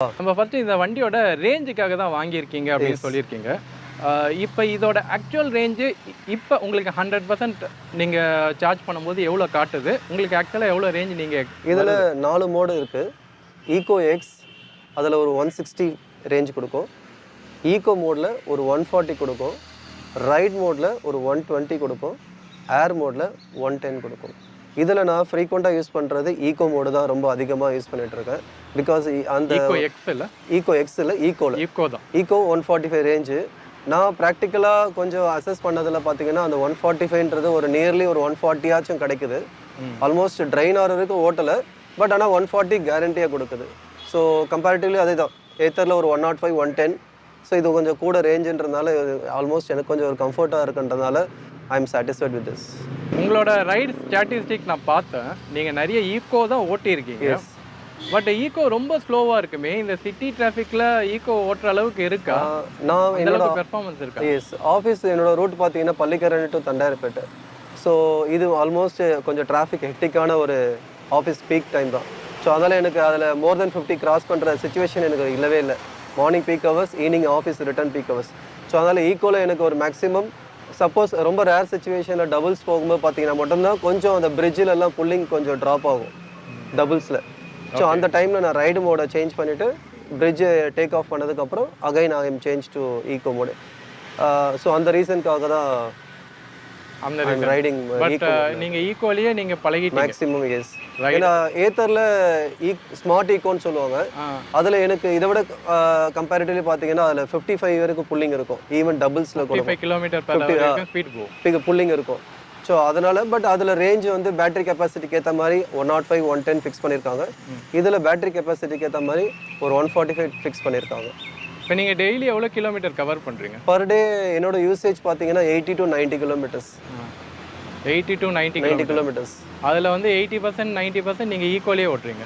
நம்ம ஃபர்ஸ்ட் இந்த வண்டியோட ரேஞ்சுக்காக தான் வாங்கியிருக்கீங்க அப்படின்னு சொல்லியிருக்கீங்க. இப்போ இதோட ஆக்சுவல் ரேஞ்சு இப்போ உங்களுக்கு 100% நீங்கள் சார்ஜ் பண்ணும்போது எவ்வளோ காட்டுது? உங்களுக்கு ஆக்சுவலாக எவ்வளோ ரேஞ்ச் நீங்கள் இதில் 4 மோடு இருக்குது. ஈகோ எக்ஸ் அதில் ஒரு 160 ரேஞ்ச் கொடுக்கும். ஈகோ மோடில் ஒரு 140 கொடுக்கும். ரைட் மோடில் ஒரு 120 கொடுக்கும். ஏர் மோடில் 110 கொடுக்கும். இதில் நான் ஃப்ரீக்வெண்ட்டாக யூஸ் பண்ணுறது ஈகோ மோடு தான் ரொம்ப அதிகமாக யூஸ் பண்ணிகிட்ருக்கேன். பிகாஸ் அந்த ஈகோ எக்ஸ் இல்லை ஈகோ எக்ஸ் இல்லை ஈகோவில் ஈகோ தான் ஈகோ 145 ரேஞ்சு. நான் ப்ராக்டிக்கலாக கொஞ்சம் அசஸ் பண்ணதில் பார்த்தீங்கன்னா அந்த 145ன்றது ஒரு நியர்லி ஒரு 140 ஆச்சும் கிடைக்குது. ஆல்மோஸ்ட் ட்ரைன் ஆகிற வரைக்கும் ஓட்டலை, பட் ஆனால் 140 கேரண்டியாக கொடுக்குது. ஸோ கம்பேரிட்டிவ்லி அதே தான் ஏத்தரில் ஒரு 105 110. ஸோ இது கொஞ்சம் கூட ரேஞ்சுன்றதுனால ஆல்மோஸ்ட் எனக்கு கொஞ்சம் ஒரு கம்ஃபர்ட்டாக இருக்குன்றதுனால I am satisfied with this. உங்களோட ரைட் ஸ்டாட்டிஸ்டிக் நான் பார்த்தேன், நீங்கள் நிறைய ஈகோ தான் ஓட்டியிருக்கீங்க. பட் ஈகோ ரொம்ப ஸ்லோவாக இருக்குமே, இந்த சிட்டி டிராஃபிக்கில் ஈகோ ஓட்டுற அளவுக்கு இருக்கா? நான் என்னோட பெர்ஃபார்மன்ஸ் இருக்கா? எஸ், ஆஃபீஸ் என்னோட ரூட் பார்த்தீங்கன்னா பள்ளிக்கரணை டு தண்டாயிரப்பேட்டை. ஸோ இது ஆல்மோஸ்ட் கொஞ்சம் டிராஃபிக் ஹெக்டிக்கான ஒரு ஆஃபீஸ் பீக் டைம் தான். ஸோ அதில் எனக்கு அதில் மோர் தென் 50 கிராஸ் பண்ணுற சுச்சுவேஷன் எனக்கு இல்லவே இல்லை. Morning peak hours, evening office return peak hours. So அதனால் ஈக்குவலாக எனக்கு ஒரு மேக்ஸிமம் சப்போஸ் ரொம்ப ரேர் சுச்சுவேஷனில் டபுள்ஸ் போகும்போது பார்த்தீங்கன்னா மட்டும்தான் கொஞ்சம் அந்த பிரிட்ஜிலெல்லாம் புல்லிங் கொஞ்சம் ட்ராப் ஆகும் டபுள்ஸில். ஸோ அந்த டைமில் நான் ரைடு மோடை சேஞ்ச் பண்ணிவிட்டு பிரிட்ஜை டேக் ஆஃப் பண்ணதுக்கப்புறம் again I am change to eco mode. So அந்த ரீசனுக்காக தான் அந்த ரைடிங். பட் நீங்கள் ஈக்குவலியே நீங்கள் பழகிட்டீங்க மேக்ஸிமம். எஸ், ஏன்னா ஏத்தரில் ஸ்மார்ட் ஈகோன்னு சொல்லுவாங்க. அதில் எனக்கு இதை விட கம்பேரிட்டிவ்லி பார்த்தீங்கன்னா அதில் 55 வரைக்கும் புல்லிங் இருக்கும். ஈவன் டபுள்ஸில் கூட 55 km/h ஸ்பீட் போகும், புல்லிங் இருக்கும். ஸோ அதனால் பட் அதில் ரேஞ்ச் வந்து பேட்டரி கெப்பாசிட்டிக்கு ஏற்ற மாதிரி 105 110 ஃபிக்ஸ் பண்ணியிருக்காங்க. இதில் பேட்டரி கெப்பாசிட்டிக்கு ஏற்ற மாதிரி ஒரு 145 ஃபிக்ஸ் பண்ணியிருக்காங்க. இப்போ நீங்கள் டெய்லி எவ்வளோ கிலோமீட்டர் கவர் பண்ணுறீங்க? பர் டே என்னோட யூசேஜ் பார்த்தீங்கன்னா 80 to 90 கிலோமீட்டர்ஸ். 80 to 90 kilometres. அதில் வந்து 80% 90% நீங்கள் ஈக்குவலியே ஓட்டுறீங்க.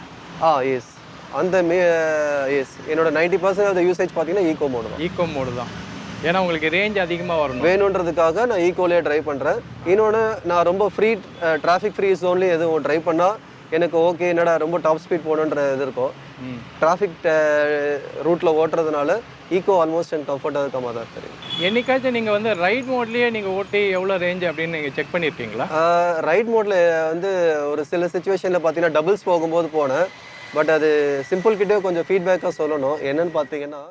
எஸ், அந்த எஸ் என்னோட 90% ஆஃப் த யூசேஜ் பார்த்தீங்கன்னா ஈகோ மோடு தான். ஈகோ மோடு தான், ஏன்னா உங்களுக்கு ரேஞ்ச் அதிகமாக வரணும் வேணுன்றதுக்காக நான் ஈகோலேயே ட்ரைவ் பண்ணுறேன். இன்னொன்று, நான் ரொம்ப ஃப்ரீ டிராஃபிக் ஃப்ரீ ஜோன்லேயே எதுவும் ட்ரைவ் பண்ணால் எனக்கு ஓகே, என்னடா ரொம்ப டாப் ஸ்பீட் போகணுன்ற இது இருக்கும். டிராஃபிக் ரூட்டில் ஓட்டுறதுனால ஈகோ ஆல்மோஸ்ட் எனக்கு கம்ஃபர்ட்டாக இருக்க தான் தெரியும். என்னைக்காச்சும் நீங்கள் வந்து ரைட் மோட்லேயே நீங்கள் ஓட்டி எவ்வளோ ரேஞ்ச் அப்படின்னு நீங்கள் செக் பண்ணியிருக்கீங்களா? ரைட் மோடில் வந்து ஒரு சில சுச்சுவேஷனில் பார்த்தீங்கன்னா டபுள்ஸ் போகும்போது போனேன். பட் அது சிம்பிள் கிட்டே கொஞ்சம் ஃபீட்பேக்காக சொல்லணும். என்னென்னு பார்த்தீங்கன்னா